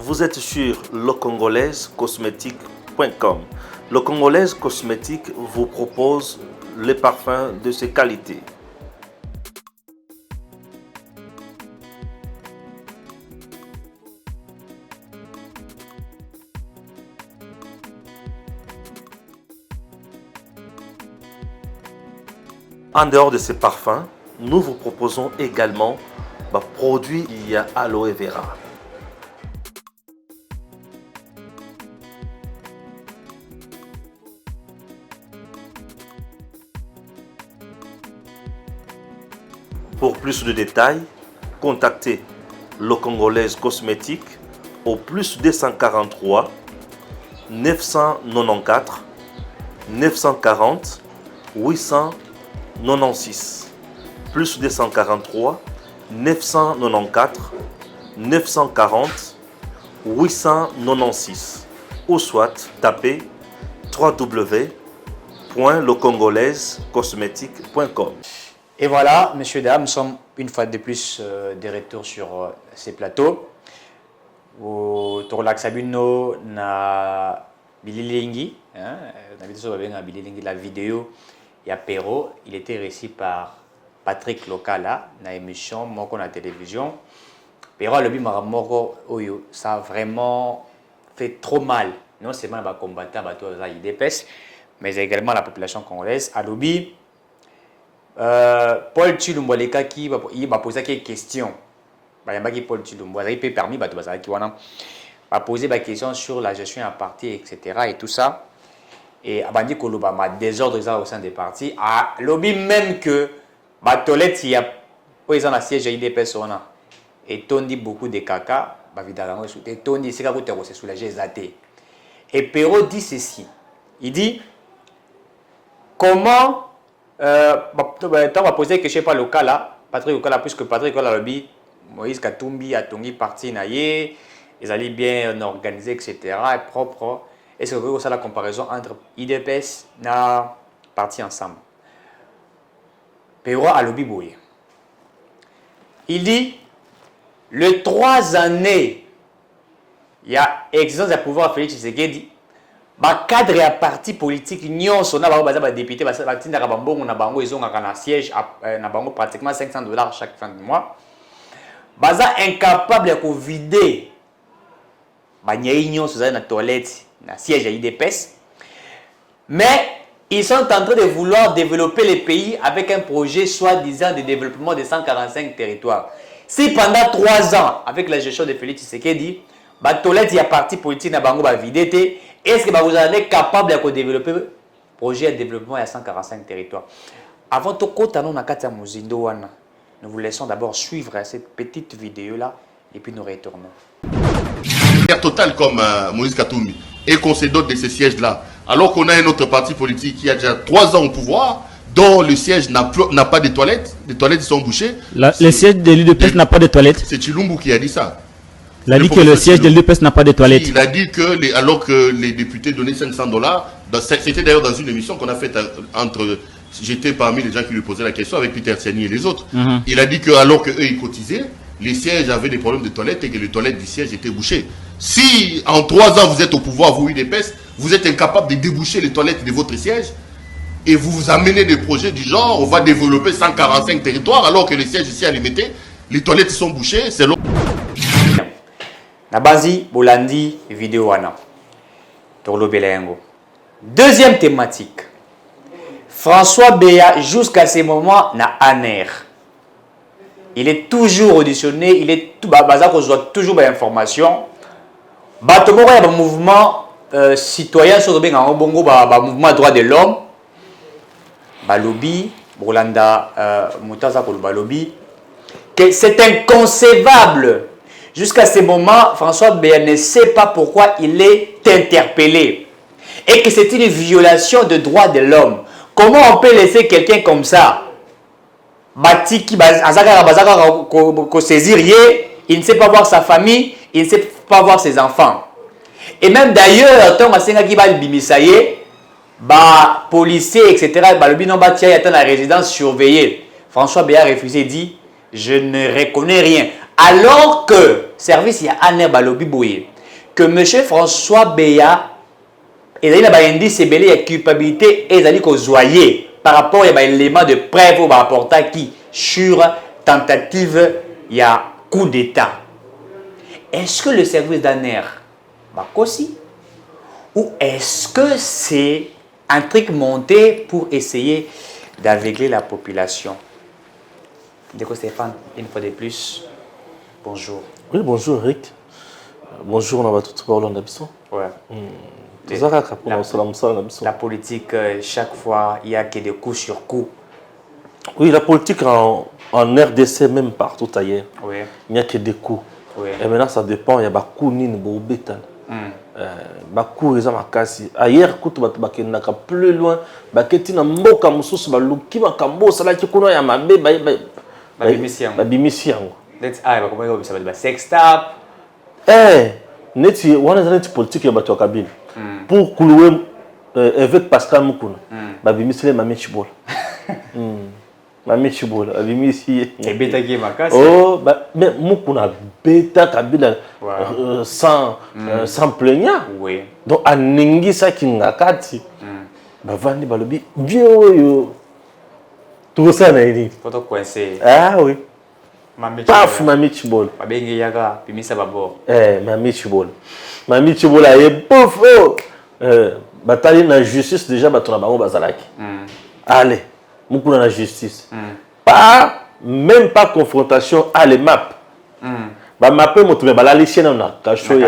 Vous êtes sur lecongolaisecosmétique.com. Le Congolaise Cosmétique vous propose les parfums de ses qualités. En dehors de ces parfums, nous vous proposons également produits qui a aloe vera. Pour plus de détails, contactez le Congolaise Cosmétique au plus 243 994 940 896 plus 243 994 940 896 ou soit tapez www.lecongolaisecosmétique.com. Et voilà, messieurs, dames, nous sommes une fois de plus de retour sur ces plateaux. Pour Sabino na Bililingi, la vidéo, il y a Perrault, il était réussi par Patrick Lokala, dans l'émission Moko na télévision. Perrault, le Bimaramoko, ça a vraiment fait trop mal, non seulement les combattants, les IDPS, mais également la population congolaise. À l'Obi, Paul Tshilumbo il m'a posé quelques questions. Paul Tshilumbo il peut permis m'a posé des questions sur la gestion en parti, etc. et tout ça. Et Abandi Koloba m'a désordre au sein des partis. À lobby même que Batolette il y a président la siège IDPS et Tondi beaucoup de caca, évidemment et Tondi c'est quand tu es soulagé zaté. Et Perrault dit ceci. Il dit comment on va poser que je sais pas le cas là, Patrick Lokala, puisque Patrick Lokala lobby, Moïse Katumbi a tongi parti naïe, ils allaient bien organisés, etc. et propre. Est-ce que vous voyez la comparaison entre IDPS et parti ensemble? Perrault a lobby boye. Il dit les 3 années, il y a existence de pouvoir Félix Tshisekedi. Ba cadre ya parti politique nyonso na bango baza ba député ba tinda ka bambongo na bango ezonga na siège na bango pratiquement $500 chaque fin de mois. Baza incapable ya ko vider ba nyei nyonso za na toilette na siège ya IDPS. Mais ils sont en train de vouloir développer le pays avec un projet soi-disant de développement de 145 territoires. Si pendant 3 ans avec la gestion de Félix Tshisekedi, ba toilette ya parti politique na bango ba vider, est-ce que vous êtes capable de développer un projet de développement à 145 territoires? Avant de nous vous laissons d'abord suivre cette petite vidéo-là et puis nous retournons. Total comme Moïse Katumbi et qu'on se dote de ces sièges-là, alors qu'on a un autre parti politique qui a déjà 3 ans au pouvoir, dont le siège n'a pas de toilettes, les toilettes sont bouchées. Le siège de l'UDPS n'a pas de toilettes. C'est Tshilumbo qui a dit ça. Il a dit que le siège de l'UDPS n'a pas de toilettes. Il a dit que alors que les députés donnaient $500, c'était d'ailleurs dans une émission qu'on a faite entre, j'étais parmi les gens qui lui posaient la question avec Peter Tseni et les autres. Il a dit que alors qu'eux ils cotisaient, les sièges avaient des problèmes de toilettes et que les toilettes du siège étaient bouchées. Si en 3 ans vous êtes au pouvoir, vous UDPS, vous êtes incapable de déboucher les toilettes de votre siège et vous amenez des projets du genre, on va développer 145 territoires alors que les sièges ici à Limité, les toilettes sont bouchées, c'est long. Nabazi Bolandi vidéo wana Torlo Belengo. Deuxième thématique. François Béa jusqu'à ce moment n'a aner. Il est toujours auditionné, il est tout bazar qu'on soit toujours des informations. Batomoro y a un mouvement citoyen sur le bongo mouvement droit de l'homme. Balobi Bolanda Mutaza pour le Balobi que c'est inconcevable. Jusqu'à ce moment, François Béa ne sait pas pourquoi il est interpellé. Et que c'est une violation de droits de l'homme. Comment on peut laisser quelqu'un comme ça, Batiki, saisir, il ne sait pas voir sa famille, il ne sait pas voir ses enfants. Et même d'ailleurs, tant que policiers, etc., la résidence surveillée. François Béa a refusé, dit je ne reconnais rien. Alors que service il y a Anne Balobi Boye. que M. François Beya et il y a un indice de culpabilité et ils ont par rapport à l'élément de preuve ou rapportant qui sur tentative il y a coup d'état. Est-ce que le service d'ANER va aussi ou est-ce que c'est un truc monté pour essayer d'aveugler la population? Déco Stéphane, une fois de plus, bonjour. Oui, bonjour Eric. Bonjour, on va tout voir l'Abisson. Ouais. La politique, chaque fois, il n'y a que des coups sur coups. Oui, la politique en RDC, même partout ailleurs, Oui. il n'y a que des coups. Oui. Et maintenant, ça dépend, il y a des coups nini, des coups des coups, ils ont ma casse. Ailleurs, coups, tu vas plus loin, tu vas mboka mususu, baluki makambo, ça là qui connaît ya mabe, babimisi yango. Let's say, ça va être sextap. Neti wana za neti politique ya bato kabila. Pour couler avec Pascal Mukuna. Babimisi le mami chibola. Mami chibola, babimisi. Et beta qui makasi. Oh, mais Mukuna beta kabila sans plaignant. Oui. Donc aningi sa kingakati. Bavandi balobi bien oyo. Tout ça na ini. Faut coincer. Ah oui. Paf, Mami Chibol. Babengi yaga, pimisa babo. Mami Chibol. Mami Chibol a eu pouf. Bataille na justice déjà batona bango bazalaki. Allez, mukuna na justice. Pas même pas confrontation à les maps. Ba mapé motume balali chena na kasho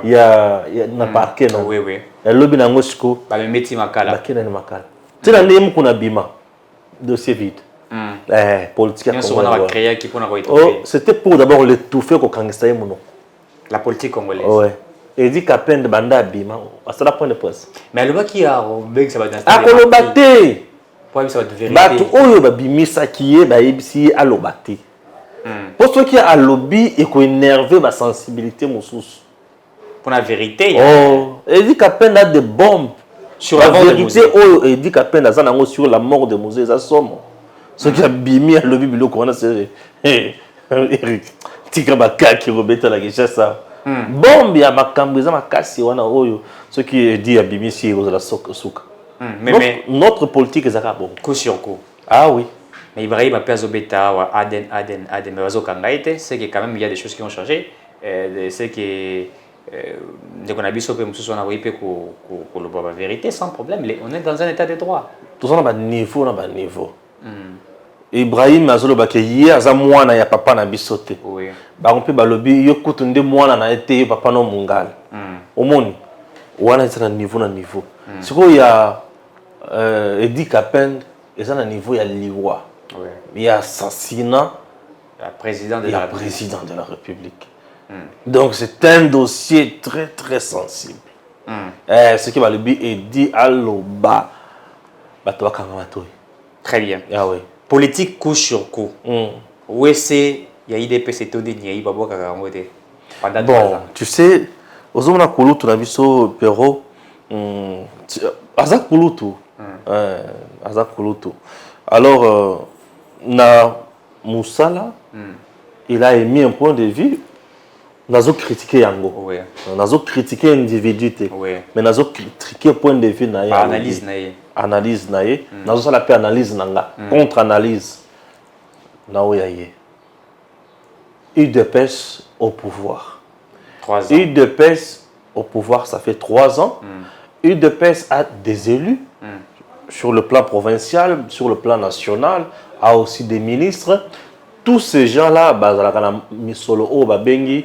ya na parquet non. Oui oui. Et lobi na ngosiko. Ba meti makala. Ba kena ni makala. Tena ndé mukuna bima. Dossier vide. Politique c'était pour d'abord l'étouffer au Kangistaï Mono. La politique congolaise. Ouais. Et dit qu'à peine de banda bima, c'est la point de presse. Mais le qui a robé ça va être à Kolobaté. Pour ça va être vérité. Batu oyo ba bimisa qui est ba ibisi à lobaté. Pour ceux qui a lobby et ko énerver ma sensibilité moussous. Pour la vérité. Oh, et dit qu'à peine a des bombes sur la vérité oyo et dit qu'à peine a zanango sur la mort de Mosé ça somme. Ce qui a bimi à lobby bilo corona c'est Eric tika baka qui rebeta la question ça bombe ya makambo za makasi wana oyo ce qui dit à bimi si aux la soka mais notre politique est bon coup sur coup. Ah oui, mais Ibrahim a perdu beta wa Aden mais wazo kangaite c'est que quand même il y a des choses qui ont changé c'est que dès qu'on a vu ce que on a voulu pour la vérité sans problème on est dans un état de droit tout ça na niveau Ibrahim azoloba ke hier za mwana ya papa na bisote. Oui. Ba on peut balobi yo kutu nde mwana na été papa no mungal. Omoni. Wana c'est na niveau. Siko ya Edi Kapen et ça na niveau ya liwa. Oui. Il y a assassinat la président de la République. Donc c'est un dossier très très sensible. Ce qui balobi Edi aloba bato bakanga. Très bien. Ah oui. Politique coup sur coup. Oui, c'est il y a IDP c'est tout dit il y a babo kakamote. Bon, tu sais, aux hommes na kulutu na biso pero azak kulutu. Azak kulutu. Alors na Moussala il a émis un point de vue nazo critiquer yango. Oui. Nazo critiquer individualité. Oui. Mais nazo critiquer point de vue na ya. Analyse na ye. Analyse naé nazo sala pe analyse nanga contre analyse na oyaye UDPS au pouvoir 3 ans UDPS au pouvoir ça fait 3 ans UDPS a des élus sur le plan provincial sur le plan national a aussi des ministres tous ces gens là bazalaka na misolo o babengi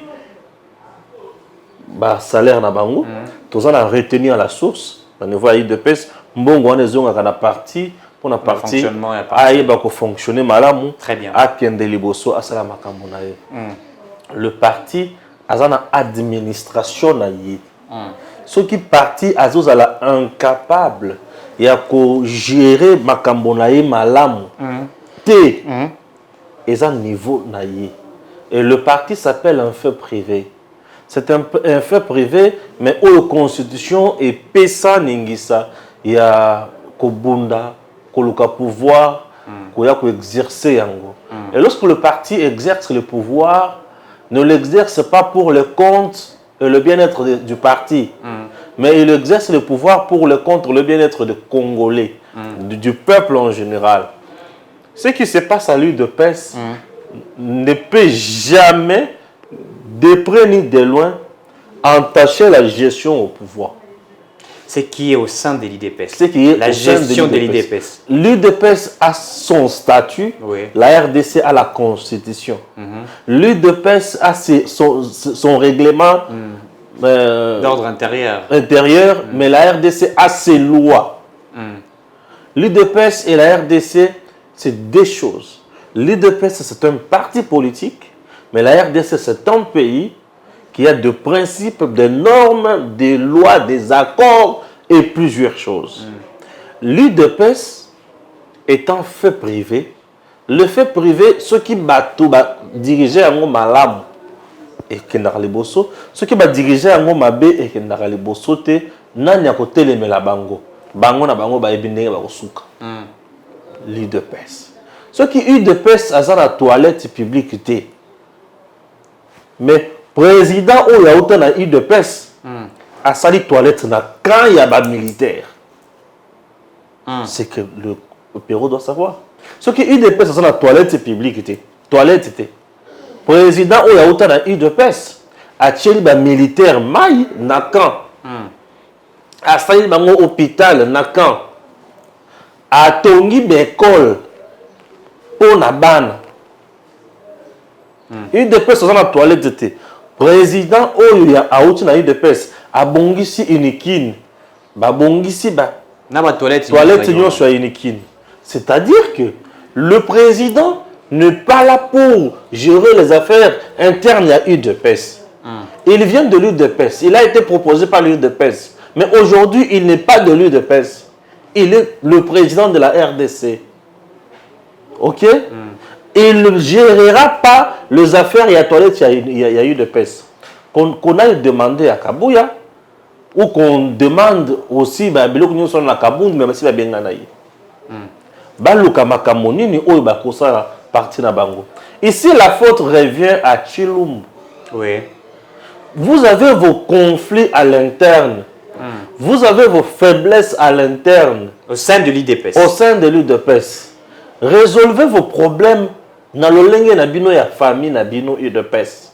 ba salaire na bango tous on a retenu à la source au niveau UDPS mbongo wana ezonga na parti pour na parti ayeba ko fonctionner malamu très bien akende liboso asala makambo na ye le parti azana administration na ye ce qui parti azozala incapable ya ko gérer makambo na ye malamu te eza niveau na ye et le parti s'appelle un fait privé. C'est un fait privé mais où la constitution est pesa ningisa il y a Kobunda, Koluka pouvoir, Koya exercer yango. Et lorsque le parti exerce le pouvoir, ne l'exerce pas pour le compte et le bien-être du parti. Mais il exerce le pouvoir pour le contre le bien-être des Congolais, du peuple en général. Ce qui se passe à l'UDPS ne peut jamais, de près ni de loin, entacher la gestion au pouvoir. Ce qui est au sein de l'IDPS. Ce qui est la gestion de l'IDPS. L'UDPS a son statut, la RDC a la constitution. L'UDPS a son règlement d'ordre intérieur. Mais la RDC a ses lois. L'UDPS et la RDC, c'est deux choses. L'UDPS, c'est un parti politique, mais la RDC, c'est un pays qui a des principes, des normes, des lois, des accords et plusieurs choses. L'UDPS est un fait privé. Le fait privé, ceux qui diriger un malam et qui n'a pas bosso, ceux qui diriger un mabe et qui n'a pas bosso, n'a côté les melabango. Bango na bango ba ebindenge ba kosuka. L'UDPS. Ceux qui UDPS a la toilette publique. Mais président ou ya autant na UDPS a sali toilette na quand il y a des militaires. C'est que le Pérou doit savoir. Ce qui UDPS a la toilette publique toilette président ou ya autant na UDPS a tcheli ba militaire mai na quand a sali bango hôpital na quand a tongi l'école pour na bana. UDPS a la toilette président oyo a outi na UDPS abongisi unikin ba bongisi ba na ba toilette nyonso ya unikin. C'est-à-dire que le président n'est pas là pour gérer les affaires internes à UDPS. Il vient de l'UDPS, il a été proposé par l'UDPS, mais aujourd'hui il n'est pas de l'UDPS, il est le président de la RDC. Ok? Il ne gérera pas les affaires et à toilette, il y a eu de pèse. Qu'on aille demander à Kabouya, ou qu'on demande aussi, Biloko nous sommes à Kabound, mais aussi à Benganaï. Baluka Makamonini, ou Bakosa, parti na Bango. Ici, la faute revient à Chilumbu. Oui. Vous avez vos conflits à l'interne. Vous avez vos faiblesses à l'interne. Au sein de l'IDPS. Au sein de l'UDPS. Résolvez vos problèmes dans le lenge na bino ya famille na bino UDPS.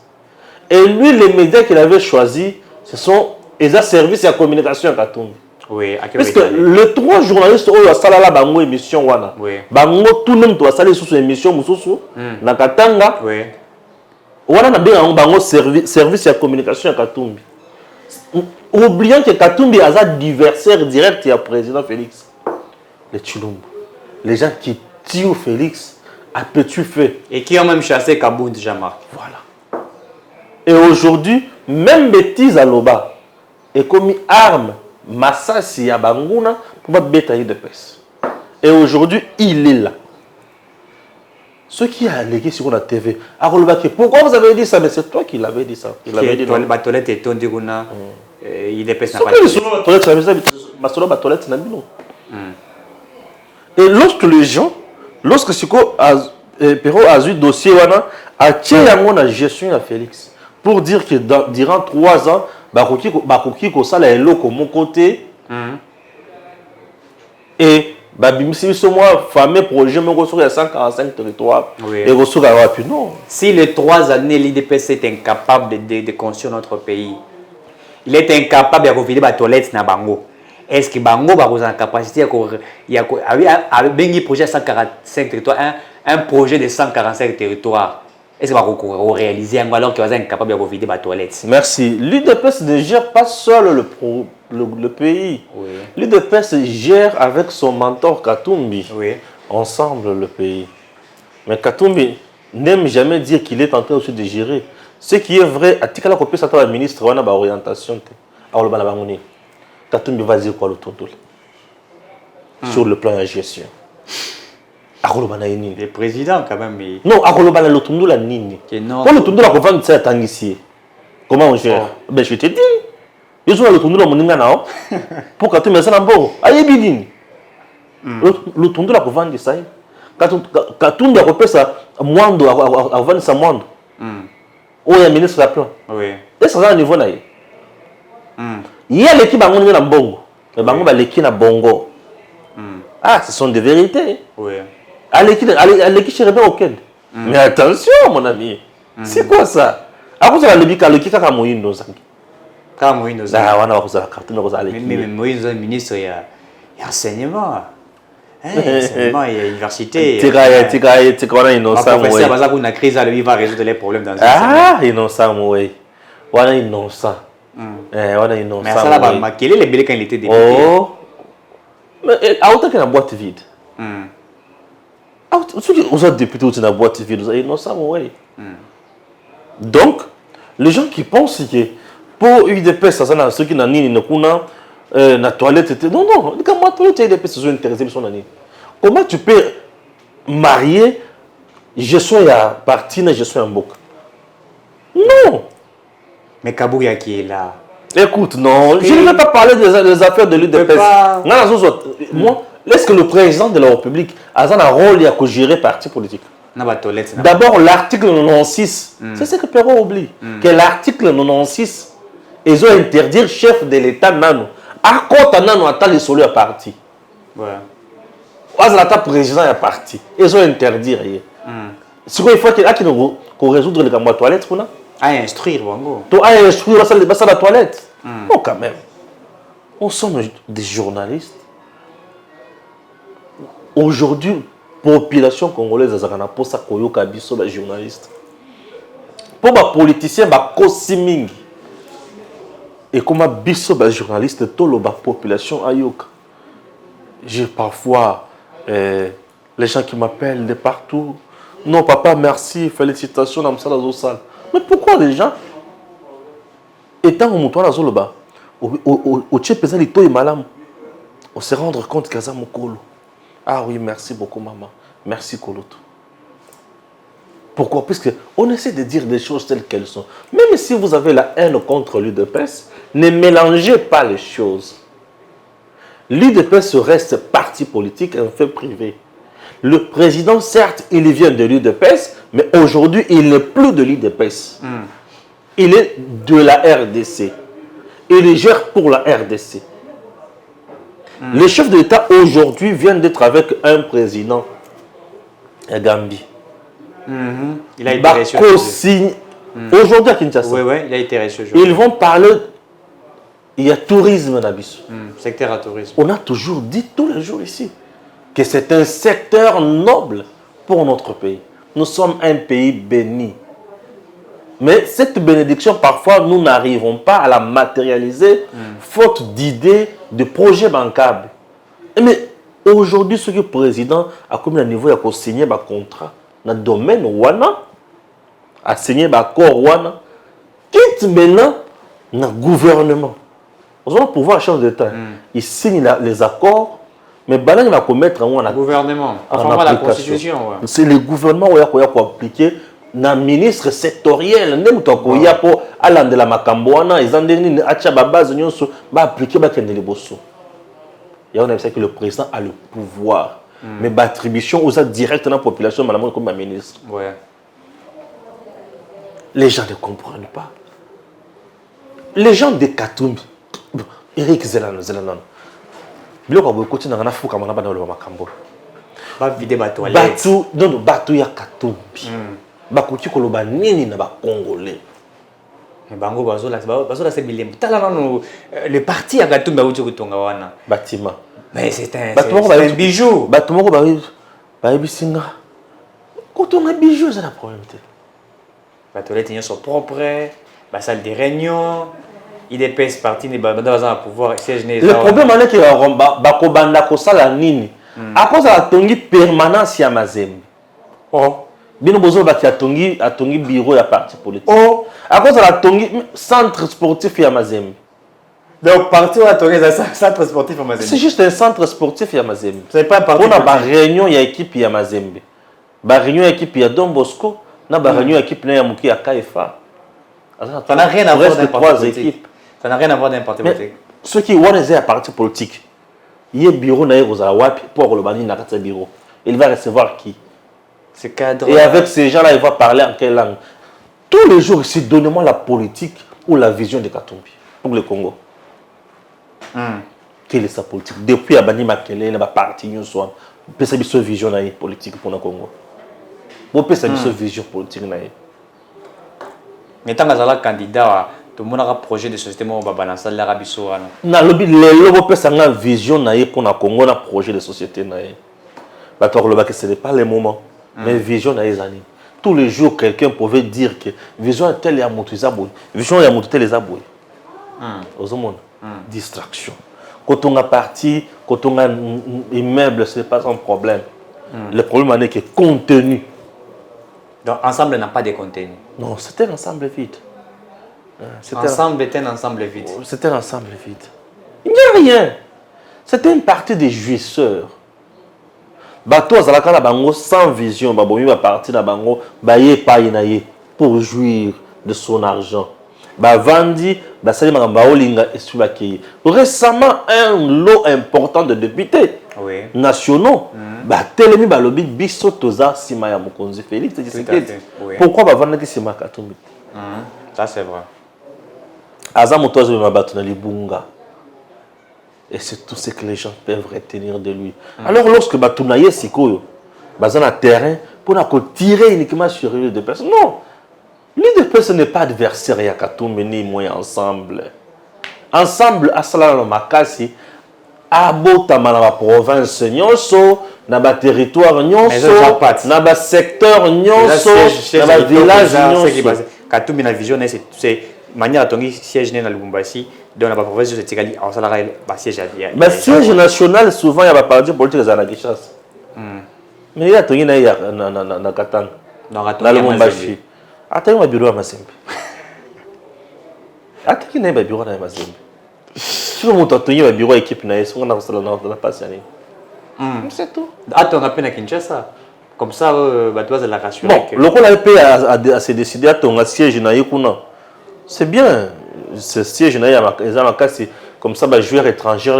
Et lui, les médias qu'il avait choisis, ce sont les services de communication à Katumbi. Oui, parce que les trois journalistes qui ont salala bango émission wana. Oui. Bango tout le monde doit saler sous émission mususu na Katanga. Oui. Wana na bien bango service de communication à Katumbi. Oubliant que Katumbi a un adversaire direct à président Félix. Les Chilumbu. Les gens qui tuent Félix à petit feu. Et qui ont même chassé Kabound, Jean-Marc. Voilà. Et aujourd'hui, même bêtise à l'Oba est commis arme, massassi à Bangouna pour battre bétail de pêche. Et aujourd'hui, il est là. Ce qui a allégué sur la TV, pourquoi vous avez dit ça? Mais c'est toi qui l'avais dit ça. Il avait dit la toilette est tondue, il est pas. Et lorsque les gens, lorsque Siko Perro a eu dossier, a tiré la gestion à Félix pour dire que durant 3 ans, Bakoki Kosala est là comme mon côté. Et Babimisi, c'est moi, fameux projet, mais il y a 145 territoires. Et il non. Si les 3 années, l'IDPS est incapable de construire notre pays, il est incapable de revider la toilette dans Bango. Est-ce que Bango a la capacité de projet 145 territoires, un projet de 145 territoires? Est-ce qu'il va réaliser alors qu'il est incapable de revider la toilette? Merci. L'UDPS ne gère pas seul le pays. Oui. L'UDPS gère avec son mentor Katumbi ensemble le pays. Mais Katumbi n'aime jamais dire qu'il est en train aussi de gérer. Ce qui est vrai, à Tikala Kopé, ça la ministre, on a une orientation. Katumbi va dire quoi sur le plan de la gestion. Le président, quand même. Non, Akolobana le tundu la nini. Quand le tundu la convaincre de cette ici, comment on gère? Ben, je te dis. Je suis le tundu la moninga nao. Pour que tu me dises un bon. Aïe, bidin. Le tundu la convaincre de ça. Katumbi a coupé ça, moindre, avant sa moindre. Où il y a un ministre de la plan. Oui. Et ça, c'est un niveau naïe. Il y a l'équipe bango na bongo. Mais bango ba l'équipe na bongo. Ah, ce sont des vérités. Oui. À l'équipe chez Rebecca Okend. Mais attention, mon ami. C'est quoi ça? À cause de la logique, le Kika Moïse nous a. Quand Moïse nous Ah, on a besoin de la carte, on a mais Moïse est ministre, il y a enseignement. Enseignement, il y a université. Tu on a innocent. Professeur, parce qu'on a crise, lui, il va résoudre les problèmes dans ah, innocent, oui. On a innocent. On a innocent. Mais ça, là, quel est le bel quand il était député? Oh. Mais à autant qu'il y a une boîte vide. Ceux qui ont député dans la boîte vide, ils sont innocents, oui. Donc, les gens qui pensent que pour UDP, ça c'est ceux qui n'ont ni la toilette. Non, non, quand moi, toilette, UDP, c'est intéressé. Comment tu peux marier, je suis à partie, je suis en boucle? Non. Mais Kabouya qui est là. Écoute, non, je ne vais pas parler des affaires de l'UDP. Moi, est-ce que le président de la République a un rôle à gérer parti politique? D'abord, l'article 96, c'est ce que Perrault oublie, que l'article 96, ils ont interdit chef de l'État nano. À côté nano, attend les solutions à parti. Ouais. Le président est parti. Ils ont interdit. C'est quoi il faut qu'on résoudre les gamins de toilette? À instruire, Wango. À instruire la toilette. Non, quand même. On sommes des journalistes. Aujourd'hui, population congolaise azakana pour ça koyoka biso ba journaliste pour ba politicien ba kosiming et comme biso ba journaliste tolo ba population ayoka. J'ai parfois les gens qui m'appellent de partout. Non papa, merci, félicitations dans ça dans salle. Mais pourquoi les gens étant au mouton dans zoloba au tchepeza lito et malam on se rendre compte kaza mokolo. Ah oui, merci beaucoup, maman. Merci, Koloto. Pourquoi? Parce qu'on essaie de dire des choses telles qu'elles sont. Même si vous avez la haine contre l'UDPS, ne mélangez pas les choses. L'UDPS reste parti politique, un fait privé. Le président, certes, il vient de l'UDPS, mais aujourd'hui, il n'est plus de l'UDPS. Il est de la RDC. Il gère pour la RDC. Le chef de l'État aujourd'hui vient d'être avec un président à Gambie. Il a été reçu. Aujourd'hui à Kinshasa. Oui, oui, il a été reçu. Ils vont parler. Il y a tourisme d'Abisso. Secteur à tourisme. On a toujours dit tous les jours ici que c'est un secteur noble pour notre pays. Nous sommes un pays béni. Mais cette bénédiction, parfois, nous n'arrivons pas à la matérialiser, faute d'idées, de projets bancables. Mais aujourd'hui, ce que le président a comme le niveau, il a signé un contrat dans le domaine Wana, a signé un accord Wana, quitte maintenant dans le gouvernement. Nous allons pouvoir changer d'État. Il signe les accords, mais il va mettre en gouvernement, en la constitution. Ouais. C'est le gouvernement qui a appliqué. Na ministre sectoriel ndem to ko ya po alande la makambo wana ezandeni acha ba base nyonso ba appliquer ba kende liboso. Ya on a vu que le président a le pouvoir mais ba attribution aux direct dans la population madame comme ma ministre. Ouais. Les gens ne comprennent pas. Les gens de Katumbi Eric Zelano biloko ba koti na fuka mana ba na lo makambo. Ba vider ba toilette. Batu ya Katumbi. Bakoki koloba nini na ba congolais. Bango bazola c'est bilembo. Tala nano le parti à Katumbi ba uti kutonga wana. Bâtiment. Mais c'est un bijou. Bâtiment ba bisinga. Kutonga bijou c'est la problème. Ba toilette sont propres, ba salle de réunion, IDPS parti ne ba dans un pouvoir siège né. Le problème est que ba ko banda ko sala nini. À cause de la tongi permanence ya Mazembe. Oh. Bino bozo baki atongi bureau ya parti politique. Oh, à cause de la tongi centre sportif ya Mazembe. Donc parti à tongi centre sportif ya Mazembe. C'est juste un centre sportif ya Mazembe. C'est pas un parti. On a ba réunion ya équipe ya Mazembe. Ba réunion ya équipe ya Don Bosco, na ba réunion ya équipe na ya Muki ya KFA. Ça n'a rien à voir avec trois équipes. Ça n'a rien à voir avec un parti politique. Ceux qui ont un parti politique, il y a un bureau na Rosa Wapi pour le bani na kata bureau. Il va recevoir qui? Cadre. Et avec ces gens-là, il va parler en quelle langue? Tous les jours ici, donnez-moi la politique ou la vision de Katumbi pour le Congo. Quelle est sa politique? Depuis Abani Makele, il a parti, nous sommes. Peut sa vision politique pour le Congo. Vous peut sa vision politique. Mais tant que vous candidat, tout le monde a un projet de société, on va balancer l'Arabie Saoudite. Na lobby les lobo peut sa vision pour le Congo, un projet de société. Ce n'est pas le moment, mais vision naïzani. Tous les jours, quelqu'un pouvait dire que vision est telle et à Moutouzaboui. Vision est à Moutouzaboui. Aux hommes, distraction. Quand on a parti, quand on a un immeuble, ce n'est pas un problème. Le problème est que contenu. Donc, ensemble n'a pas de contenu. Non, c'était un ensemble vide. Ensemble était un ensemble vide. C'était un ensemble vide. Il n'y a rien. C'était une partie des jouisseurs. Bato azalaka na bango sans vision, babomi ba parti na bango, ba ye pa inaye pour jouir de son argent. Ba vandi, ba sali makamba olinga esubaki. Récemment, un lot important de députés nationaux, ba telemi ba lobi biso toza sima ya Mokonzi Félix Tshisekedi. Pourquoi ba vandi sima Katumbi? Ça c'est vrai. Aza motozo ba bato na libunga. Et c'est tout ce que les gens peuvent retenir de lui. Alors, lorsque Batounaye Sikoyo, dans un terrain, pour tirer uniquement sur lui de personnes, non. Lui de personnes n'est pas adversaire à Katoum, ni moi ensemble. Ensemble, à Salana Makasi, à Botama, dans la province, Nyonso, dans le territoire, Nyonso, dans le secteur, Nyonso, dans le village, Nyonso. Katoum, la vision, c'est manière à siège dans le Lubumbashi. Donc, la province de Tigali, on s'en a siège à dire. Mais siège national, souvent, il y a des partis politiques à la Kishas. Mais il y a tout qui est dans Katang. Dans le Lubumbashi. Attends, il y a un bureau à Mazembe. Attends, il y a un bureau à Mazembe. Si vous avez un bureau à l'équipe, on a pas ça. C'est tout. Attends, on a peine à Kinshasa. Comme ça, tu vas la rassurer. Bon, le rôle a se décider à ton siège na Yekuna. C'est bien. Ce siège na Yamaka, c'est comme ça, les joueurs étrangers,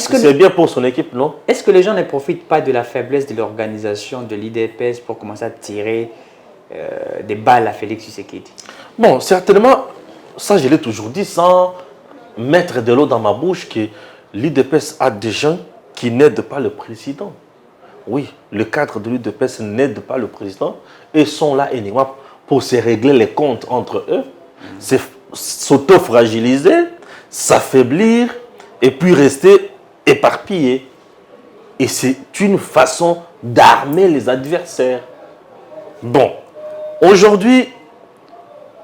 c'est bien pour son équipe, non? Est-ce que les gens ne profitent pas de la faiblesse de l'organisation de l'IDPS pour commencer à tirer des balles à Félix Tshisekedi? Bon, certainement, ça je l'ai toujours dit sans mettre de l'eau dans ma bouche, que l'IDPS a des gens qui n'aident pas le président. Oui, le cadre de l'IDPS n'aide pas le président et sont là uniquement pour se régler les comptes entre eux. C'est s'auto-fragiliser, s'affaiblir et puis rester éparpillé. Et c'est une façon d'armer les adversaires. Bon, aujourd'hui,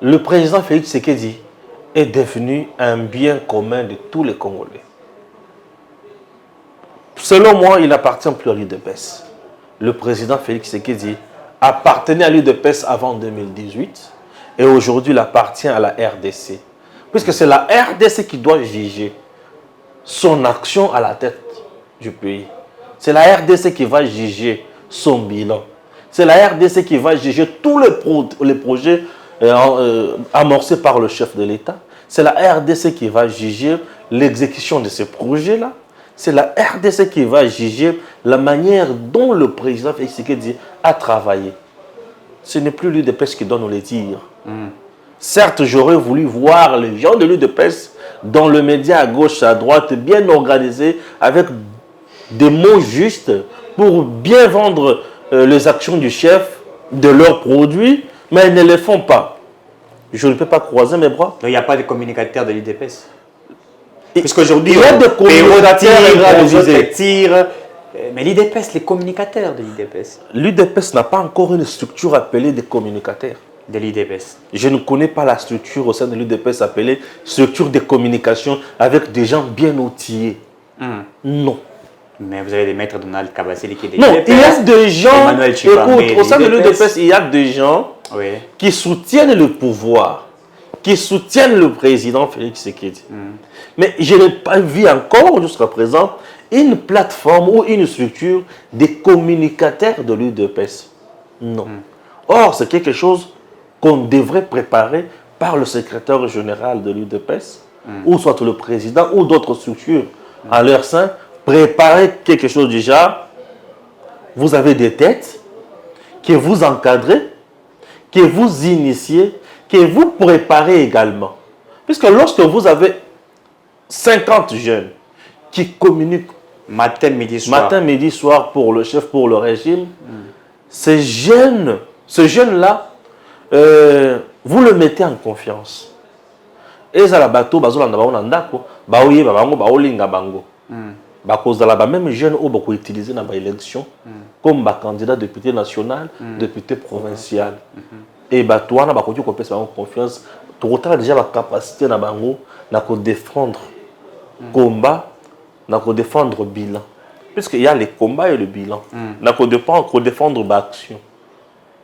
le président Félix Tshisekedi est devenu un bien commun de tous les Congolais. Selon moi, il n'appartient plus à l'UDPS. Le président Félix Tshisekedi appartenait à l'UDPS avant 2018 et aujourd'hui il appartient à la RDC. Puisque c'est la RDC qui doit juger son action à la tête du pays. C'est la RDC qui va juger son bilan. C'est la RDC qui va juger tous les projets amorcés par le chef de l'État. C'est la RDC qui va juger l'exécution de ces projets-là. C'est la RDC qui va juger la manière dont le président Félix Tshisekedi a travaillé. Ce n'est plus l'UDPS qui doit nous le dire. Certes, j'aurais voulu voir les gens de l'UDPS dans le média à gauche, à droite, bien organisés, avec des mots justes pour bien vendre les actions du chef, de leurs produits, mais ils ne le font pas. Je ne peux pas croiser mes bras. Donc, il n'y a pas de communicateur de l'IDPS. Puisqu'aujourd'hui, il y a des communicateurs, mais l'IDPS, les communicateurs de l'IDPS. L'UDPS n'a pas encore une structure appelée des communicateurs. De l'IDPS. Je ne connais pas la structure au sein de l'UDPS appelée structure de communication avec des gens bien outillés. Non. Mais vous avez des maîtres Donald Kabassi qui est des non, il y a des gens, écoute, au sein de l'UDPS, il y a des gens qui soutiennent le pouvoir, qui soutiennent le président Félix Tshisekedi. Mais je n'ai pas vu encore jusqu'à présent une plateforme ou une structure des communicateurs de l'UDPS. Non. Or, c'est quelque chose qu'on devrait préparer par le secrétaire général de l'UDPS, ou soit le président, ou d'autres structures en leur sein, préparer quelque chose déjà. Vous avez des têtes que vous encadrez, que vous initiez, que vous préparez également. Puisque lorsque vous avez 50 jeunes qui communiquent Matin, midi, soir. matin, midi, soir pour le chef, pour le régime, ce jeune-là, vous le mettez en confiance. Et ça, la bateau, même jeunes qui utilisé dans l'élection comme candidat député national, député provincial. Et bateau, on a confiance. Tout déjà la capacité de défendre combat, de défendre bilan. Puisqu'il y a les combats et le bilan. De défendre l'action.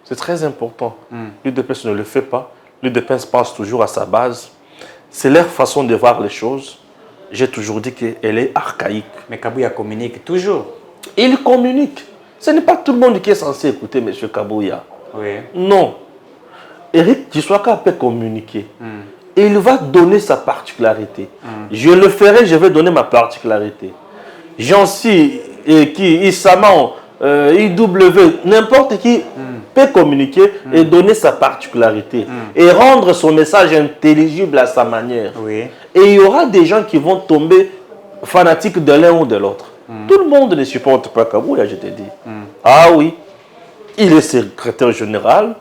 C'est très important. L'UDPS ne le fait pas. L'UDPS pense toujours à sa base. C'est leur façon de voir les choses. J'ai toujours dit qu'elle est archaïque. Mais Kabouya communique toujours. Il communique. Ce n'est pas tout le monde qui est censé écouter M. Kabouya. Oui. Non. Éric Tshisekedi peut communiquer. Et il va donner sa particularité. Je le ferai, je vais donner ma particularité. Jansi, Issaman, IW, n'importe qui peut communiquer et donner sa particularité. Et rendre son message intelligible à sa manière. Oui. Et il y aura des gens qui vont tomber fanatiques de l'un ou de l'autre. Tout le monde ne supporte pas Kabouya, je te dis. Ah oui, il est secrétaire général.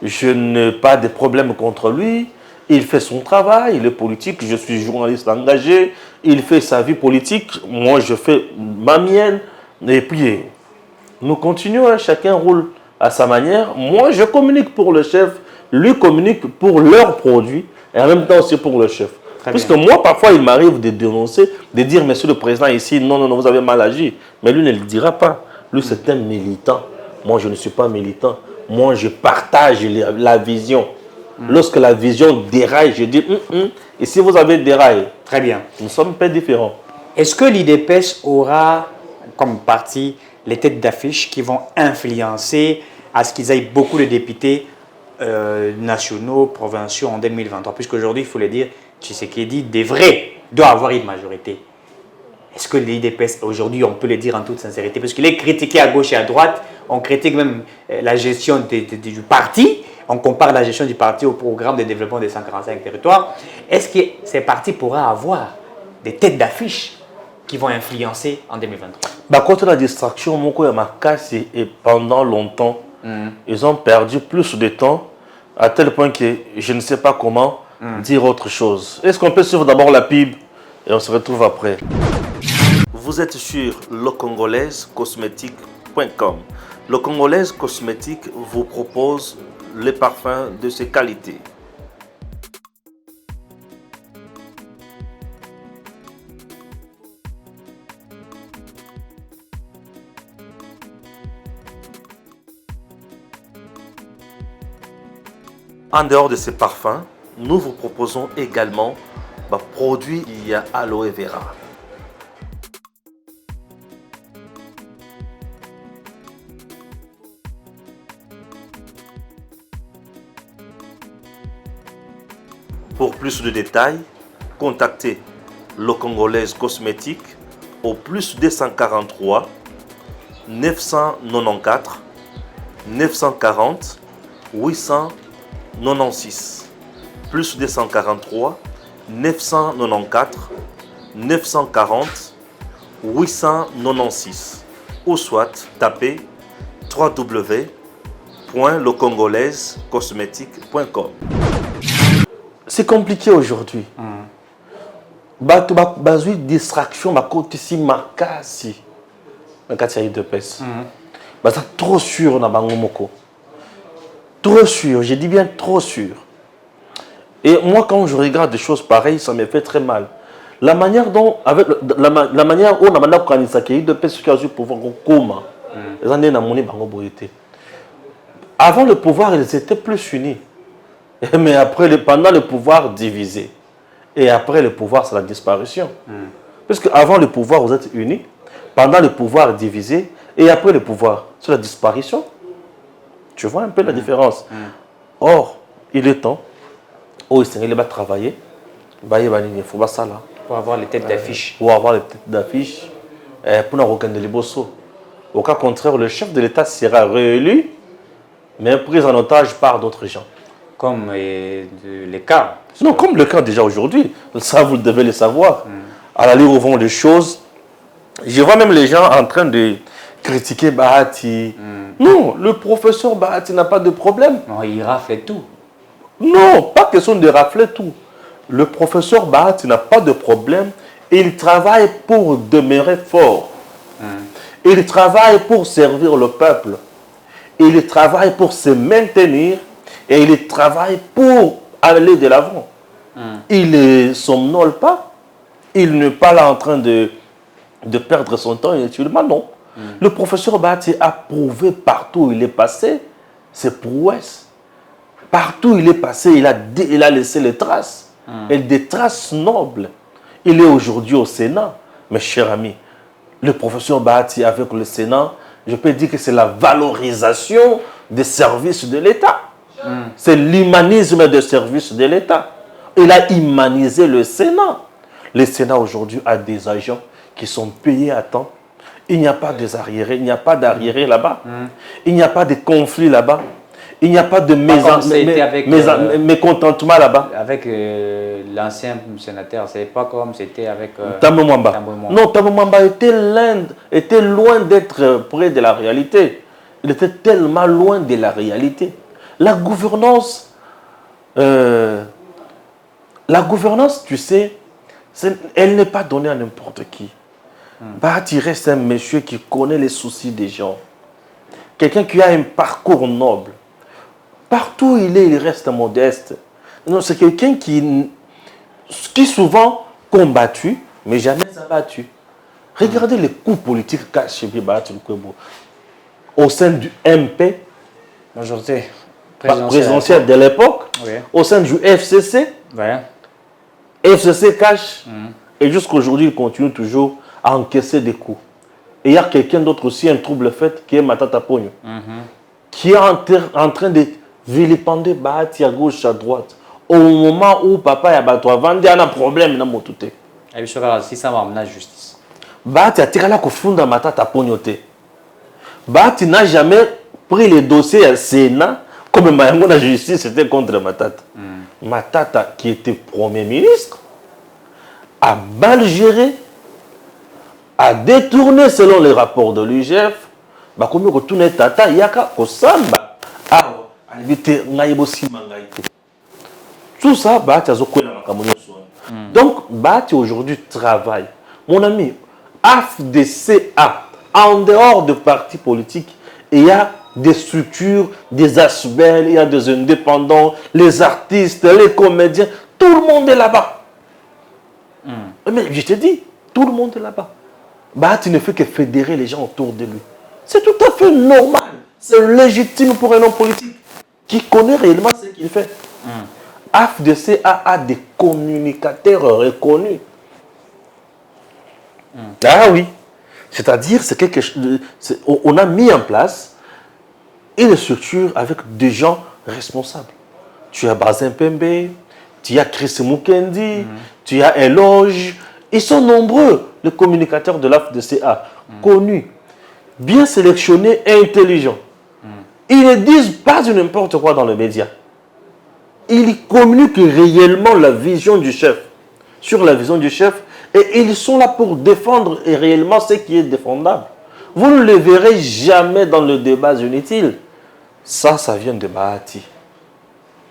Je n'ai pas de problème contre lui. Il fait son travail, il est politique. Je suis journaliste engagé. Il fait sa vie politique. Moi, je fais ma mienne. Et puis, nous continuons. Chacun roule à sa manière. Moi, je communique pour le chef. Lui communique pour leurs produits. Et en même temps aussi pour le chef. Puisque moi, parfois, il m'arrive de dénoncer, de dire, monsieur le président, ici, non, vous avez mal agi. Mais lui ne le dira pas. Lui, c'est un militant. Moi, je ne suis pas militant. Moi, je partage la vision. Lorsque la vision déraille, je dis, et si vous avez déraillé, très bien. Nous sommes pas différents. Est-ce que l'IDPS aura comme parti les têtes d'affiche qui vont influencer à ce qu'ils aient beaucoup de députés nationaux, provinciaux en 2023? Puisqu'aujourd'hui, il faut le dire, Tshisekedi doit avoir une majorité. Est-ce que l'IDPS, aujourd'hui, on peut le dire en toute sincérité, parce qu'il est critiqué à gauche et à droite, on critique même la gestion du parti, on compare la gestion du parti au programme de développement des 145 territoires. Est-ce que ces partis pourraient avoir des têtes d'affiche qui vont influencer en 2023? Contre la distraction, Moko Yamakasi, et pendant longtemps, ils ont perdu plus de temps, à tel point que je ne sais pas comment dire autre chose. Est-ce qu'on peut suivre d'abord la pub et on se retrouve après? Vous êtes sur lecongolaisecosmétique.com. Le Congolaise Cosmétique vous propose les parfums de ses qualités. En dehors de ces parfums, nous vous proposons également produits il y a aloe vera. Pour plus de détails, contactez le Congolaise Cosmétique au plus 243 994 940 896. Plus 243 994 940 896. Ou soit tapez www.lecongolaisecosmétique.com. C'est compliqué aujourd'hui. Bazui distraction bakotisi makasi. Nakati ya de pes. Baza trop sûr na bango moko. Trop sûr, je dis bien trop sûr. Et moi quand je regarde des choses pareilles, ça me fait très mal. La manière dont avec la manière où na banda kanisa ki de pes qui a eu pouvoir koma. Les andé na moni bango boyete. Avant le pouvoir, ils étaient plus unis. Mais après, pendant le pouvoir, divisé. Et après le pouvoir, c'est la disparition. Parce qu'avant le pouvoir, vous êtes unis. Pendant le pouvoir, divisé. Et après le pouvoir, c'est la disparition. Tu vois un peu la différence. Or, il est temps. Oh, il va travailler. Il faut ça là. Pour avoir les têtes d'affiche. Pour avoir les têtes d'affiche. Pour nous regarder les bossos. Au cas contraire, le chef de l'État sera réélu, mais pris en otage par d'autres gens. Comme les cas, Non, comme le cas déjà aujourd'hui. Ça, vous devez le savoir. À la au vent des choses, je vois même les gens en train de critiquer Bahati. Non, le professeur Bahati n'a pas de problème. Non, il rafle tout. Non, pas question de rafler tout. Le professeur Bahati n'a pas de problème. Il travaille pour demeurer fort. Il travaille pour servir le peuple. Il travaille pour se maintenir. Et il travaille pour aller de l'avant. Il ne somnole pas. Il n'est pas là en train de perdre son temps inutilement, non. Le professeur Bahati a prouvé partout où il est passé ses prouesses. Partout où il est passé, il a laissé les traces. Et des traces nobles. Il est aujourd'hui au Sénat, mes chers amis. Le professeur Bahati avec le Sénat, je peux dire que c'est la valorisation des services de l'État. C'est l'humanisme des services de l'État. Il a humanisé le Sénat. Le Sénat aujourd'hui a des agents qui sont payés à temps. Il n'y a pas d'arriérés, il n'y a pas d'arriérés là-bas. Il n'y a pas de conflits là-bas. Il n'y a pas de mécontentement là-bas. Avec l'ancien sénateur, c'est pas comme c'était avec Tambwe Mwamba. Non, Tambwe Mwamba était loin d'être près de la réalité. Il était tellement loin de la réalité. La gouvernance, tu sais, elle n'est pas donnée à n'importe qui. Bahati reste un monsieur qui connaît les soucis des gens. Quelqu'un qui a un parcours noble. Partout où il reste modeste. Non, c'est quelqu'un qui souvent combattu, mais jamais abattu. Regardez les coups politiques qu'a subi Bahati Lukwebo au sein du MP, majorité présidentielle de l'époque, oui. Au sein du FCC, Ouais. FCC cache, et jusqu'aujourd'hui, il continue toujours à encaisser des coups. Et il y a quelqu'un d'autre aussi, un trouble fait, qui est Matata Pogno, qui est en train de vilipender Bahati à gauche, à droite. Au moment où papa a battu avant, il y a un problème dans mon touté. Et puis, si ça va amener la justice. Bahati a tiré la kofunda Matata Pogno. Bahati n'a jamais pris les dossiers à Sénat comme la justice était contre Matata. Matata, qui était Premier ministre, a mal géré, a détourné selon les rapports de l'UGF. Comme il retourne Tata, il y a qu'à Kosamba. Tout ça, Bahati a zokoué la makamouni. Donc, Bahati aujourd'hui travaille. Mon ami, AFDCA, en dehors de partis politiques, il y a des structures, des ASBEL, il y a des indépendants, les artistes, les comédiens, tout le monde est là-bas. Mais je te dis, tout le monde est là-bas. Bahati ne fait que fédérer les gens autour de lui. C'est tout à fait normal. C'est légitime pour un homme politique qui connaît réellement ce qu'il fait. AFDCA a des communicateurs reconnus. Ah oui. C'est-à-dire, c'est quelque chose. On a mis en place une structure avec des gens responsables. Tu as Bazin Pembe, tu as Chris Mukendi, tu as Eloge. Ils sont nombreux, les communicateurs de l'AFDCA, connus, bien sélectionnés et intelligents. Ils ne disent pas n'importe quoi dans les médias. Ils communiquent réellement la vision du chef, sur la vision du chef, et ils sont là pour défendre réellement ce qui est défendable. Vous ne le verrez jamais dans le débat inutile. Ça vient de Bahati.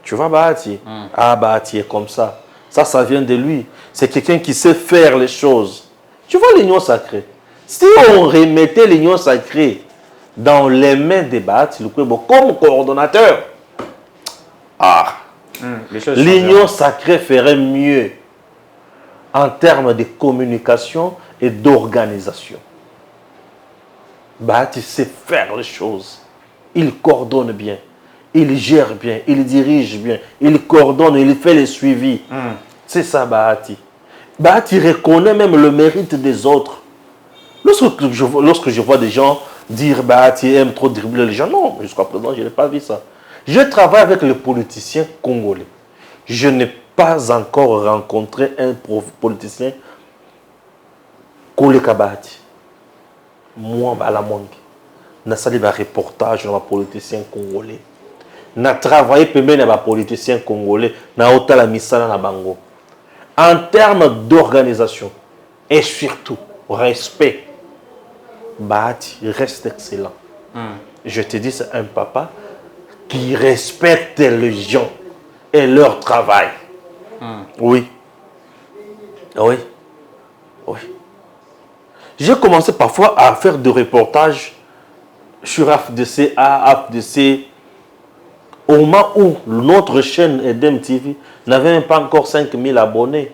Tu vois Bahati? Ah, Bahati est comme ça. Ça vient de lui. C'est quelqu'un qui sait faire les choses. Tu vois l'union sacrée. Si on remettait l'union sacrée dans les mains de Bahati Lukwebo comme coordonnateur, l'union sacrée ferait mieux en termes de communication et d'organisation. Bahati sait faire les choses. Il coordonne bien, il gère bien, il dirige bien, il coordonne, il fait les suivis. C'est ça Bahati. Bahati reconnaît même le mérite des autres. Lorsque je vois des gens dire Bahati aime trop dribbler les gens, non, jusqu'à présent je n'ai pas vu ça. Je travaille avec les politiciens congolais. Je n'ai pas encore rencontré un politicien Koleka Bahati. Moi, à la mangue. N'a sali un reportage sur un politicien congolais. n'a travaillé pour les politiciens congolais, n'a autant la misala na bango. En termes d'organisation et surtout respect, Bahati reste excellent. Je te dis, c'est un papa qui respecte les gens et leur travail. Oui. Oui. Oui. J'ai commencé parfois à faire des reportages sur AFDC, AFDC, au moment où notre chaîne Edem TV n'avait même pas encore 5000 abonnés.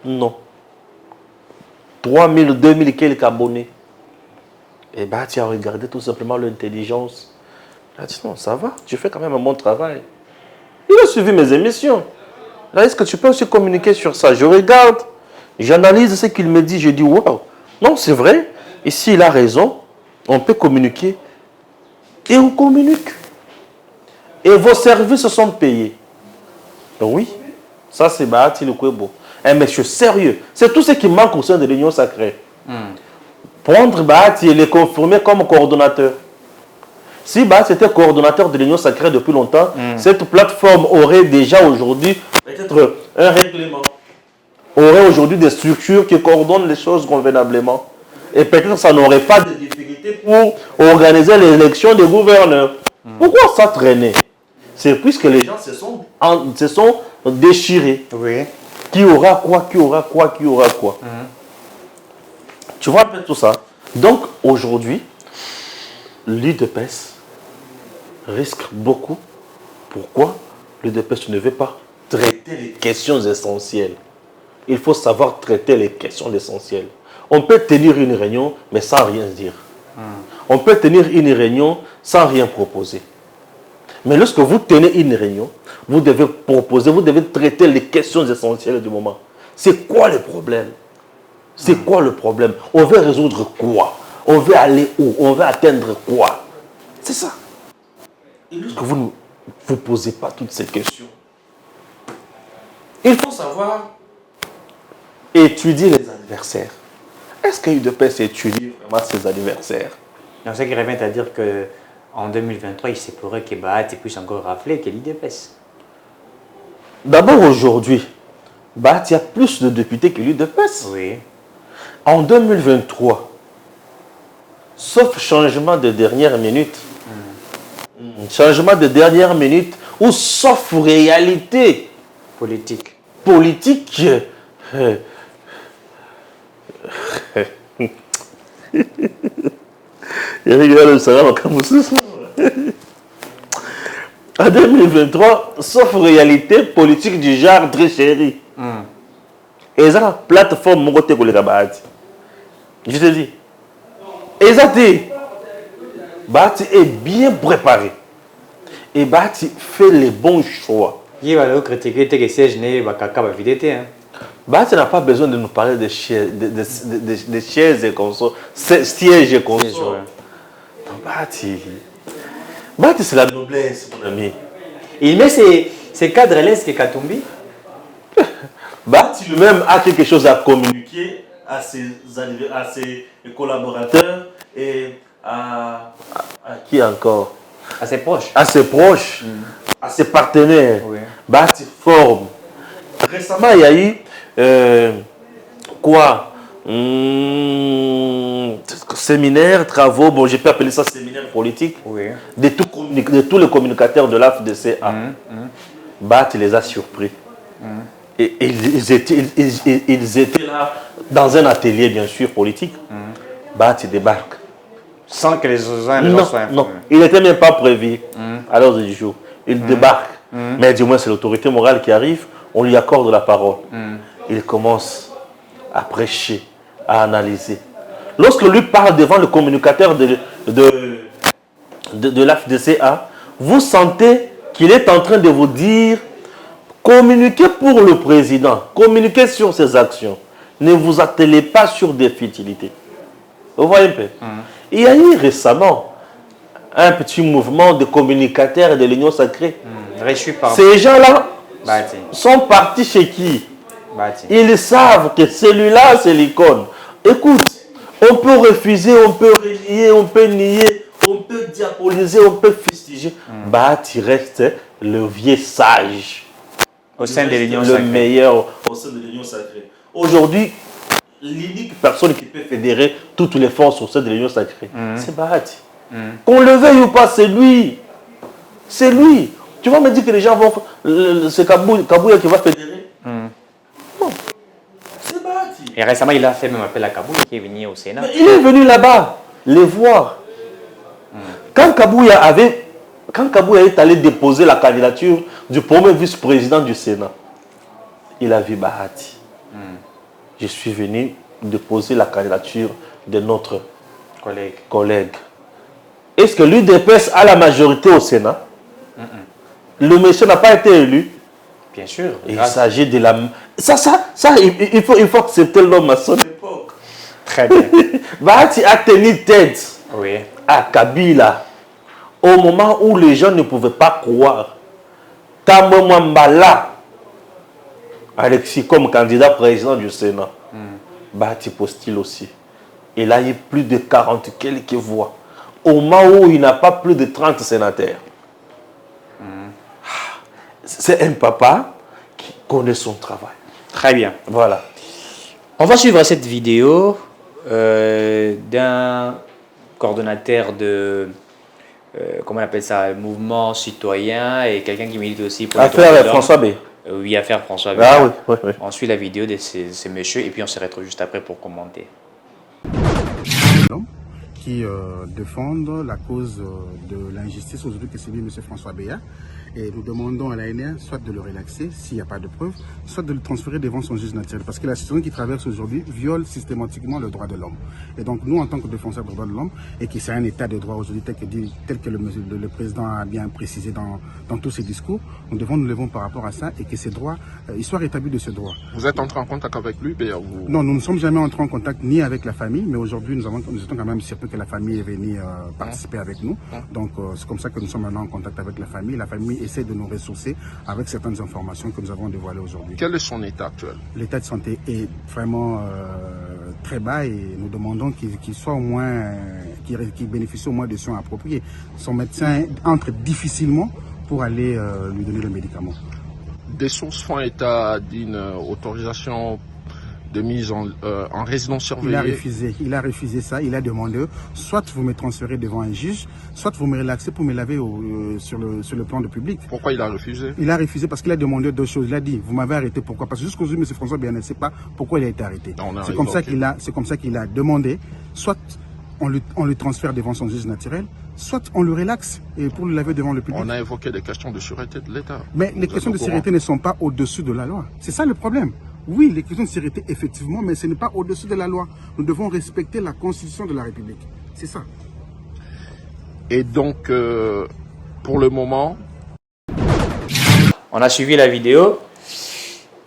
Non. 3000, 2000 et quelques abonnés. Et bah, tu as regardé tout simplement l'intelligence. Il a dit non, ça va, tu fais quand même un bon travail. Il a suivi mes émissions. Là, est-ce que tu peux aussi communiquer sur ça? Je regarde, j'analyse ce qu'il me dit, je dis waouh. Non, c'est vrai, ici il a raison, on peut communiquer. Et on communique. Et vos services sont payés. Oui, ça c'est Bahati le Kwebo. Un monsieur sérieux. C'est tout ce qui manque au sein de l'Union sacrée. Prendre Bahati et le confirmer comme coordonnateur. Si Bahati était coordonnateur de l'Union sacrée depuis longtemps, cette plateforme aurait déjà aujourd'hui peut-être un règlement. Aurait aujourd'hui des structures qui coordonnent les choses convenablement. Et peut-être ça n'aurait pas de difficulté pour organiser l'élection des gouverneurs. Pourquoi ça traînait? C'est puisque les gens se sont déchirés. Oui. Qui aura quoi, qui aura quoi, qui aura quoi. Tu vois un peu tout ça. Donc aujourd'hui, l'UDPS risque beaucoup. Pourquoi? L'UDPS ne veut pas traiter les questions essentielles. Il faut savoir traiter les questions essentielles. On peut tenir une réunion, mais sans rien dire. On peut tenir une réunion sans rien proposer. Mais lorsque vous tenez une réunion, vous devez proposer, vous devez traiter les questions essentielles du moment. C'est quoi le problème? C'est quoi le problème? On veut résoudre quoi? On veut aller où? On veut atteindre quoi? C'est ça. Et lorsque vous ne vous posez pas toutes ces questions, il faut savoir étudier les adversaires. Est-ce que l'UDPS étudie vraiment ses adversaires? Donc, ce qui revient à dire qu'en 2023, il se pourrait que Bahati puisse encore rafler que l'UDPS. D'abord, aujourd'hui, Bahati a plus de députés que l'UDPS. Oui. En 2023, sauf changement de dernière minute, changement de dernière minute, ou sauf réalité Politique. politique, en 2023, sauf réalité politique du genre très chéri. Et ça, la plateforme, mon côté pour les Bahati. Je te dis. Et ça, Bahati est bien préparé. Et Bahati fait les bons choix. Il va le critiquer que siège n'est pas capable de vider. Bahati n'a pas besoin de nous parler de chaises et consorts. Sièges et consorts. Bahati, c'est la noblesse, mon ami. Il met ses cadres à l'aise que Katumbi. Bahati lui-même a quelque chose à communiquer à ses collaborateurs et à qui encore? À ses proches. À ses proches, à ses partenaires. Oui. Bahati forme. Récemment, il y a eu séminaire, travaux, bon, j'ai pas appelé ça séminaire politique, Oui. de tous les communicateurs de l'AFDCA. Bahati les a surpris. Et ils étaient là dans un atelier, bien sûr, politique. Bahati débarque. Sans que les uns Non, soient informés. non, il n'était même pas prévu à l'ordre du jour. Il débarque. Mais du moins, c'est l'autorité morale qui arrive, on lui accorde la parole. Il commence à prêcher, à analyser. Lorsque lui parle devant le communicateur de l'AFDCA, vous sentez qu'il est en train de vous dire: communiquez pour le président, communiquez sur ses actions. Ne vous attelez pas sur des futilités. Vous voyez un peu? Il y a eu récemment un petit mouvement de communicateurs de l'Union sacrée. Reçu par Ces gens-là Bahati. sont partis chez qui? Bahati. Ils savent que celui-là, c'est l'icône. Écoute, on peut refuser, on peut renier, on peut nier, On peut diaboliser, on peut fustiger. Bahati reste le vieux sage. Au sein de l'Union Le sacrée. meilleur au sein de l'Union sacrée. Aujourd'hui, l'unique personne qui peut fédérer toutes les forces au sein de l'Union sacrée, c'est Bahati. Qu'on le veuille ou pas, c'est lui. C'est lui. Tu vas me dire que les gens vont... C'est Kabouya qui va fédérer. Non. C'est Bahati. Et récemment, il a fait même appel à Kabouya qui est venu au Sénat. Mais il est venu là-bas, les voir. Quand Kabouya est allé déposer la candidature du premier vice-président du Sénat, il a vu Bahati. Je suis venu déposer la candidature de notre collègue. Est-ce que l'UDPS a la majorité au Sénat? Le monsieur n'a pas été élu. Bien sûr. Il s'agit de la... Ça, il faut accepter l'homme à son époque. Très bien. Bahati a tenu tête Oui. à Kabila au moment où les gens ne pouvaient pas croire. Tambo Mwambala, Alexis comme candidat président du Sénat, Bahati postule aussi. Il a eu plus de 40 quelques voix. Au moment où il n'a pas plus de 30 sénateurs. C'est un papa qui connaît son travail. Très bien. Voilà. On va suivre cette vidéo d'un coordonnateur de... comment on appelle ça? Mouvement citoyen et quelqu'un qui milite aussi pour... Affaire François B. Oui, affaire François B. Ah oui, oui. On suit la vidéo de ces messieurs et puis on se retrouve juste après pour commenter. Qui défendent la cause de l'injustice aujourd'hui que subit M. François Béat. Et nous demandons à l'ANR soit de le relaxer s'il n'y a pas de preuves, soit de le transférer devant son juge naturel. Parce que la situation qui traverse aujourd'hui viole systématiquement le droit de l'homme. Et donc nous, en tant que défenseurs des droits de l'homme, et qui c'est un état de droit aujourd'hui tel que le président a bien précisé dans tous ses discours, nous devons nous lever par rapport à ça et que ces droits, ils soient rétablis de ce droit. Vous êtes entré en contact avec lui, Non, nous ne sommes jamais entrés en contact ni avec la famille, mais aujourd'hui nous étions quand même surpris que la famille est venue participer avec nous. Donc c'est comme ça que nous sommes maintenant en contact avec la famille. La famille essaie de nous ressourcer avec certaines informations que nous avons dévoilées aujourd'hui. Quel est son état actuel? L'état de santé est vraiment très bas et nous demandons qu'il soit au moins, qu'il bénéficie au moins de soins appropriés. Son médecin entre difficilement pour aller lui donner le médicament. Des sources font état d'une autorisation de mise en résidence surveillée. Il a refusé ça, il a demandé soit vous me transférez devant un juge, soit vous me relaxez pour me laver sur le plan de public. Pourquoi il a refusé? Il a refusé parce qu'il a demandé deux choses. Il a dit, vous m'avez arrêté, pourquoi? Parce que jusqu'aujourd'hui, M. François Béat ne sait pas pourquoi il a été arrêté. C'est comme ça qu'il a demandé, soit on le transfère devant son juge naturel, soit on le relaxe et pour le laver devant le public. On a évoqué des questions de sûreté de l'État. Mais les questions de sûreté ne sont pas au-dessus de la loi. C'est ça le problème. Oui, les questions de sécurité, effectivement, mais ce n'est pas au-dessus de la loi. Nous devons respecter la Constitution de la République. C'est ça. Et donc, pour le moment... On a suivi la vidéo.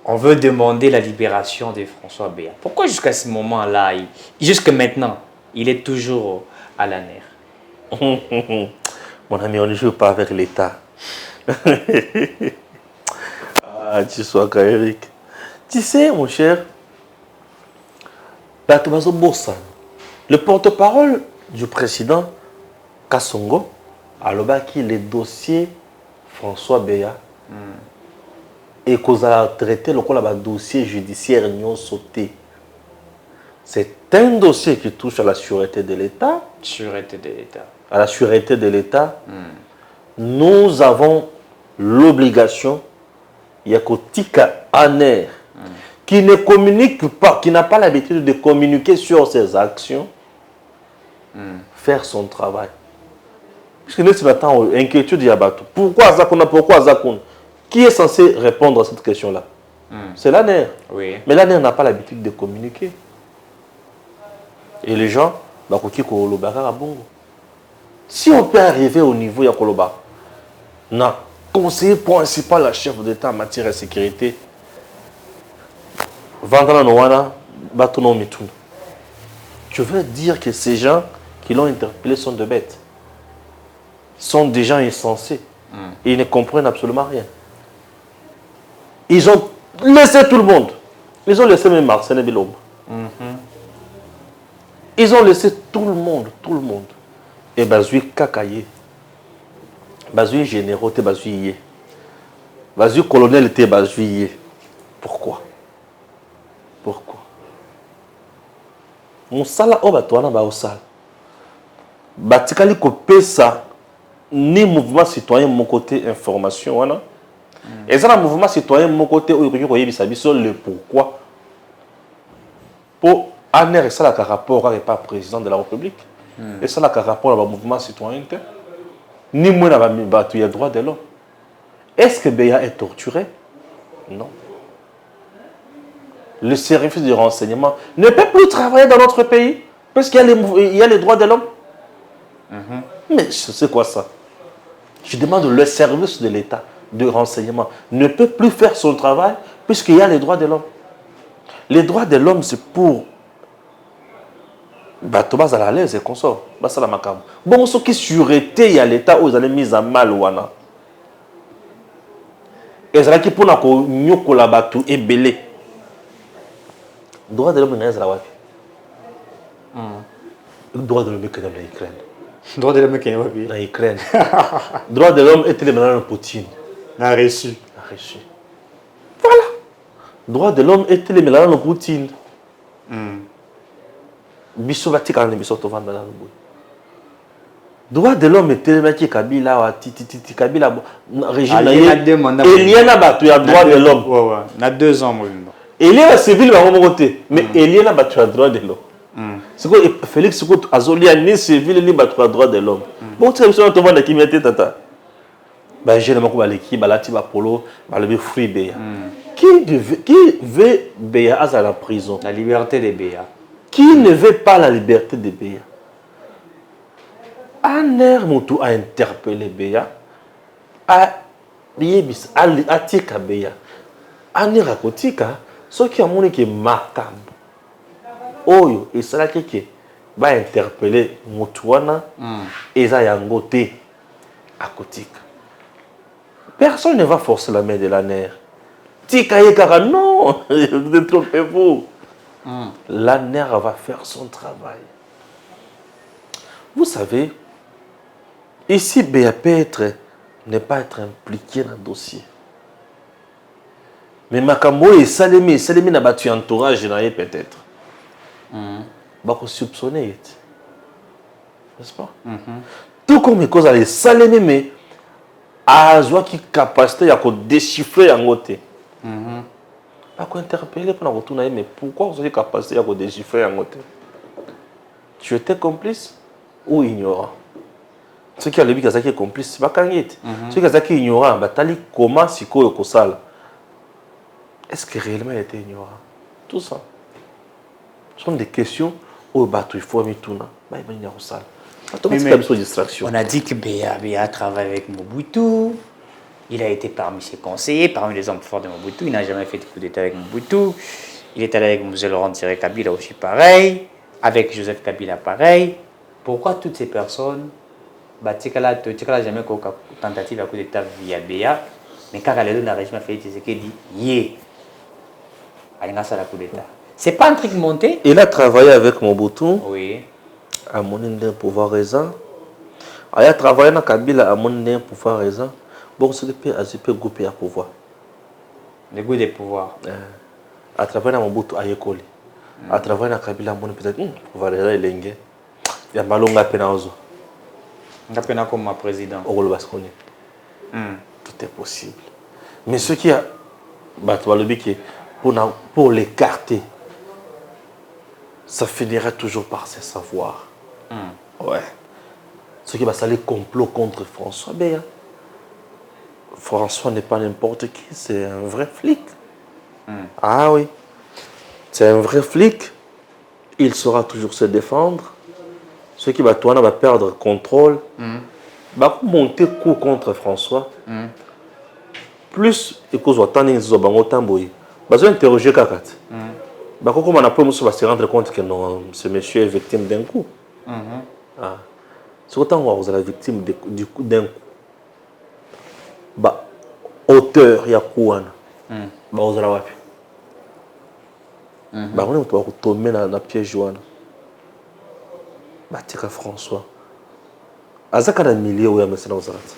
On veut demander la libération de François Béat. Pourquoi jusqu'à ce moment-là, jusqu'à maintenant, il est toujours à la nerf? Mon ami, on ne joue pas avec l'État. Ah, tu sois Eric. Tu sais, mon cher, le porte-parole du président Kassongo a le dossier François Béat et qu'on a traité le dossier judiciaire sauté. C'est un dossier qui touche à la sûreté de l'État. À la sûreté de l'État. Nous avons l'obligation, il y a Kotika Aner, qui ne communique pas, qui n'a pas l'habitude de communiquer sur ses actions, faire son travail. Puisque nous sommes inquiétude Yabatou. Pourquoi Zakuna? Pourquoi Zakuna? Qui est censé répondre à cette question-là? C'est l'ANER. Oui. Mais l'ANER n'a pas l'habitude de communiquer. Et les gens, si on peut arriver au niveau de Koloba, non, conseiller principal à chef d'État en matière de sécurité, tu veux dire que ces gens qui l'ont interpellé sont de bêtes, sont des gens insensés, et ils ne comprennent absolument rien. Ils ont laissé tout le monde. Ils ont laissé même Marcel Bilombe. Ils ont laissé tout le monde. et bazui kakaye bazui généraux te bazui ye bazui colonel te bazui ye. Pourquoi mosala o bato wana baosala batikali kopesa ni mouvement citoyen mon côté information wana et ça le mouvement citoyen mon côté oyo koki koyebisa biso le pourquoi pour aner et ça la rapport avec pas président de la République et ça la rapport avec mouvement citoyen ni moi na bato ya droit de l'homme. Est-ce que Beya est torturé? Non. Le service de renseignement ne peut plus travailler dans notre pays parce qu'il y a les droits de l'homme. Mais c'est quoi ça? Je demande le service de l'État de renseignement ne peut plus faire son travail puisqu'il y a les droits de l'homme. Les droits de l'homme, c'est pour Thomas à l'aise et consort. Bon, ce qui sûreté, il y a l'État où ils allaient mis à mal. Et c'est là qui pour nous la batu et belé. Droit de l'homme n'est pas là. Droit de l'homme est en Ukraine. Droit de l'homme est en Ukraine. Droit de l'homme est maintenant Poutine. N'a reçu. Voilà. Droit de l'homme est maintenant Poutine. Biso batika na biso to vanda na boy. Droit de l'homme est tellement qui Kabila wa titi Kabila régime na il y a batu ya droit de l'homme. Ouais. Na 2 ans moi. Il y a civil ba mon côté mais il y a batu ya droit de l'homme. C'est quoi Félix Soukot Azoli ni civil ni batu ya droit de l'homme. Bon tu sais to vanda kimete tata. Ba jeune mako baleki balati ba polo ba lebi free Beya. Qui veut Beya à la prison? La liberté de Beya. Qui ne veut pas la liberté de Beya? Aner Moutou a interpellé Beya, a tika Beya. Aner Rakotika, ce qui a montré que Makam, Oyo, et ça qui va interpeller Moutouana, et ça yangote à Kotika. Personne ne va forcer la main de l'Aner. Tika Yekara, non, détrompez-vous. L'ANER va faire son travail. Vous savez, ici, BAP ne pas être impliqué dans le dossier. Mais Makambo et Salemi n'a battu entourage peut-être. Bako soupçonné. N'est-ce pas? Tout comme les causes à les Salemi, mais à Zoa qui capacité à déchiffrer en côté. Pas interpeller pour retourner, mais pourquoi vous avez capacité à déchiffrer en côté? Tu étais complice ou ignorant? Ceux qui ont le but qui est complice, c'est pas quand il est. Ceux qui sont ignorants, comment si quoi au sale? Est-ce que réellement il était ignorant? Tout ça. Ce sont des questions où il faut mettre tout ça. On a dit que Beya travaille avec Mobutu. Il a été parmi ses conseillers, parmi les hommes forts de Mobutu. Il n'a jamais fait de coup d'État avec Mobutu. Il est allé avec M. Laurent Kabila aussi pareil. Avec Joseph Kabila pareil. Pourquoi toutes ces personnes, tu n'as jamais eu tentative de coup d'État via Beya, mais quand elle est dans le régime Félix Tshisekedi dit elle a la coup d'État. C'est pas un truc monté. Il a travaillé avec Mobutu. Oui. À mon pouvoir raison. Il a travaillé avec Kabila à mon pouvoir raison. Bon, c'est le groupe à pouvoir. Le goût des pouvoirs. À travers Mobutu à Yekoli. À travers Kabila, mon peut-être pouvoir raison est lingué. Il y a Malonga Penaozo. On a peine comme président. Tout est possible. Mais ce qui a pour l'écarter, ça finirait toujours par se savoir. Ouais. Ce qui va salir complot contre François Beya. François n'est pas n'importe qui, c'est un vrai flic. Ah oui. C'est un vrai flic. Il saura toujours se défendre. Ce qui va perdre contrôle. Va monter coup contre François. Plus il cause autant de zobango tamboyi. Va interroger Kakat. Comment on a pu se rendre compte que non, ce monsieur est victime d'un coup. C'est autant que vous êtes la victime d'un coup. Auteur, il y a quoi? Vous allez on va tomber dans la piège. Tika François. azaka na milieu oyo amesana ozalati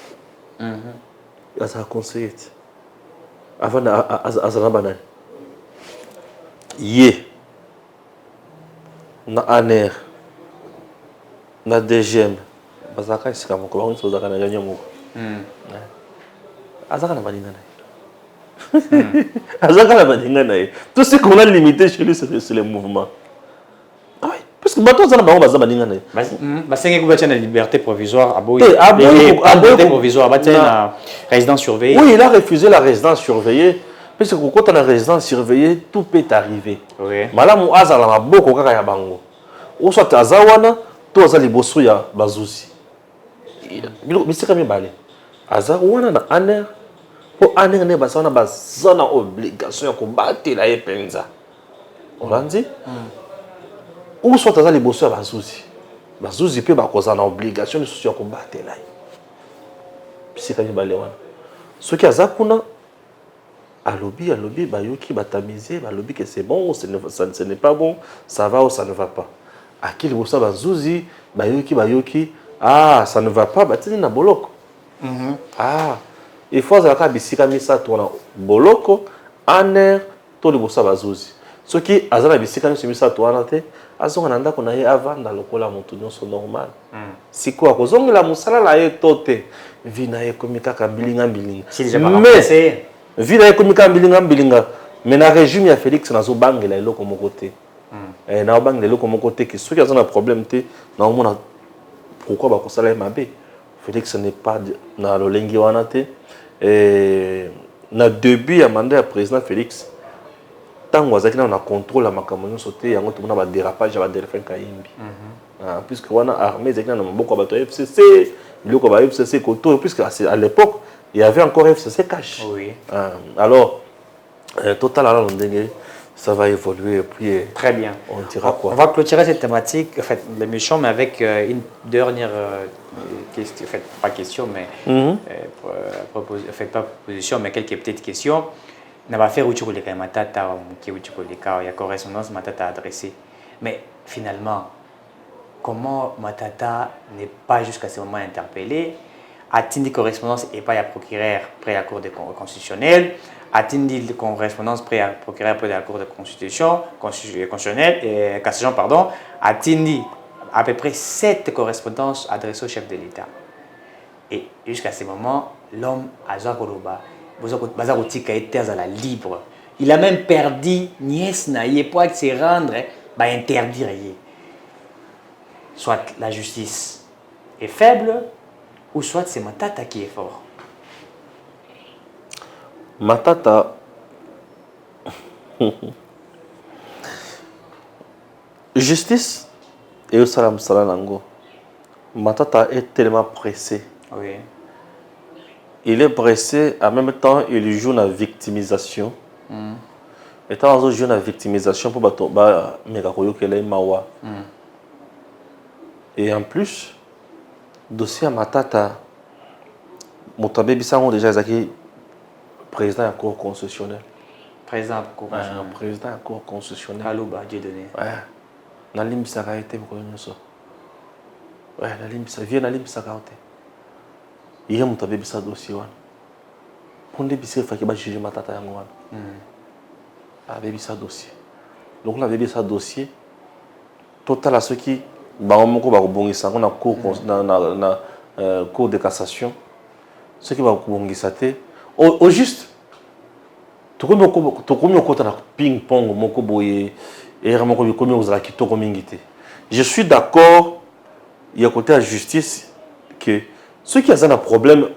azaka conseiller te avant azala banani ye na aner na dgm bazalaka esika moko bango nyonso bazalaka na réunion moko azaka na baninga na ye azaka na baninga na ye tout ce qu'on a limité chez lui c'est le mouvement. Parce que bateau zana bango baza baninga na ye basengeki batia na liberté provisoire liberté provisoire batia na résidence surveillée. Oui, il a refusé la résidence surveillée parce que quand on a résidence surveillée tout peut arriver. Oui. Malamu azala maboko kaka ya bango ou soit azawana to azali boso ya bazuzi bilo bisika mibale azawana na aner po aner ne basana bazana obligation ya kobatela ye penza olandi ou soit azali boso ya bazuzi pe bakoza na obligation lisusu ya kobatela ye bisika mibale wana soki aza kuna alobi bayoki batamiser balobi que c'est bon ce n'est pas bon ça va ou ça ne va pas akili bosa bazuzi bayoki ça ne va pas batini na boloko il faut azalaka bisika misato wana boloko aner to libosa bazuzi soki aza na bisika nyonso misato wana te azonga na ndako na ye avanda lokola moto nyonso normal sikoyo akozongela mosala na ye to te vi na ye ekomi kaka mbilinga mais vi na ye ekomi kaka mbilinga mais na régime ya Félix nazobangela eloko moko te naobangela eloko moko te ke soki aza na problème te naomona pourquoi bakosala ye mabe. Félix n'est pas na lolengi wana te na début ya mandat ya président Félix tango azaki na contrôle ya makambo nyonso te yango tomona badérapage ya badelphin kayimbi puisque wana armée ezaki na maboko ya bato ya FCC biloko ba FCC koto puisque à l'époque il y avait encore FCC cash. Oui. Alors total alors ndenge ça va évoluer et puis très bien. On dira quoi. On va clôturer cette thématique, en fait, l'émission, mais avec une dernière question, en fait, pas question, mais pas proposition, mais quelques petites questions. On va faire où les matata, qui il y a correspondance matata adressée. Mais finalement, comment Matata n'est pas jusqu'à ce moment interpellé? A-t-il des correspondances et pas à procureur près à la Cour constitutionnelle? A-t-il des correspondances près à procureur près à la Cour de constitutionnelle et cassation, pardon? A-t-il dit à peu près 7 correspondances adressées au chef de l'État? Et jusqu'à ce moment, l'homme Azar Koloba, Bazaroutika était à la libre. Il a même perdu nièce naïe pour se rendre, interdire. Soit la justice est faible, ou soit c'est Matata qui est fort. Matata, justice et au salam salanango. Matata est tellement pressé. Oui. Il est pressé, en même temps, il joue la victimisation. Étant dans un jeu de victimisation pour Mawa. Et en plus, dossier à Matata, Moutabe Bissango déjà président de la Cour constitutionnelle. Président de la Cour constitutionnelle. Président de la Cour constitutionnelle. Kalouba, Dieu donné. Ouais. Nalim Bissaka a été pour nous. Ouais, Nalim Bissaka. Viens Nalim Bissaka. Il y a Moutabe Bissaka dossier. Pour les Bissaka, il faut juger Matata Yangoan. Avec Bissaka dossier. Donc là, avec Bissaka dossier, total à ceux qui. On a cour de cassation. Ce qui va au juste, je suis d'accord, il y a côté la justice que ceux qui ont un problème,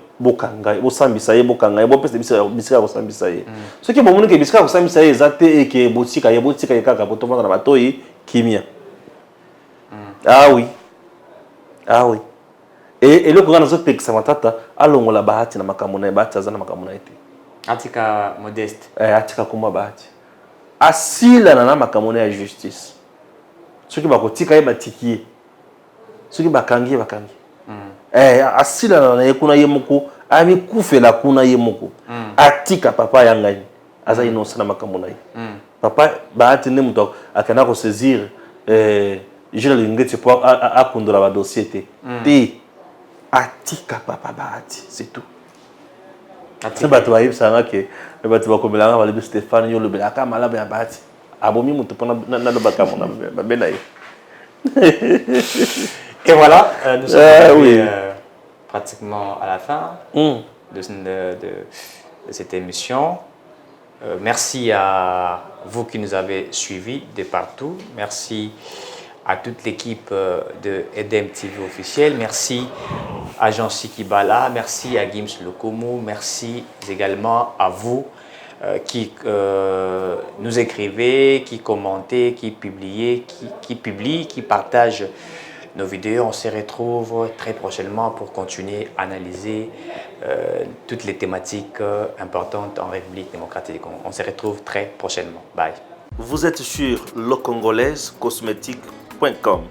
ah oui. Ah oui. Et le grand aspect que ça matata, allons la bahati na makamona bahati azana makamona ete. Atika modeste. Atika kuma bahati. Asila na makamona ya justice. Ceux qui bakotika yeba tikiye. Ceux qui bakangi. Asila na yekuna yemoko, ami kufela kuna yemoko. Atika papa yangani. Aza innocent na makamona yi. Papa bahati ne muto akana ko saisir je l'ai dit pour à conduire la dossier atika papa bahati, c'est tout. Atika. Bato bayebi sanga ke bato bakomelanga balobi Stéphane yo lobelaka malamu ya bahati abomi moto mpona nalobaka mona babe na ye. Et voilà, nous sommes arrivés, pratiquement à la fin de cette émission. Merci à vous qui nous avez suivis de partout. Merci à toute l'équipe de EDEM TV officiel. Merci à Jean-Cy Kibala. Merci à Gims Lokomo. Merci également à vous qui nous écrivez, qui commentez, qui publiez, qui partagent nos vidéos. On se retrouve très prochainement pour continuer à analyser toutes les thématiques importantes en République démocratique. On se retrouve très prochainement. Bye. Vous êtes sur lecongolaisecosmétique.com.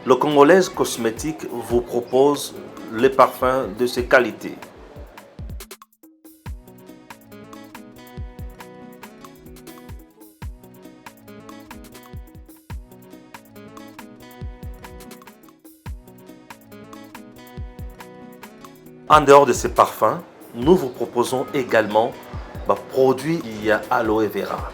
Le Congolaise Cosmétique vous propose les parfums de ses qualités. En dehors de ces parfums, nous vous proposons également produits qui a aloe vera.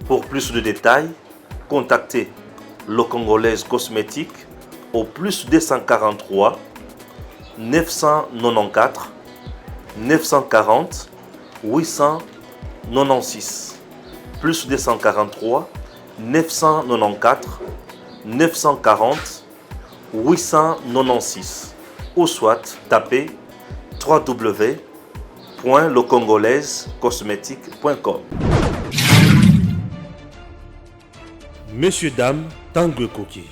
Pour plus de détails, contactez le Congolaise Cosmétique au plus 243 994 940 896 plus 243 994 940 896 ou soit tapez www.lecongolaisecosmétique.com. Messieurs, dames, Tanguy Koki.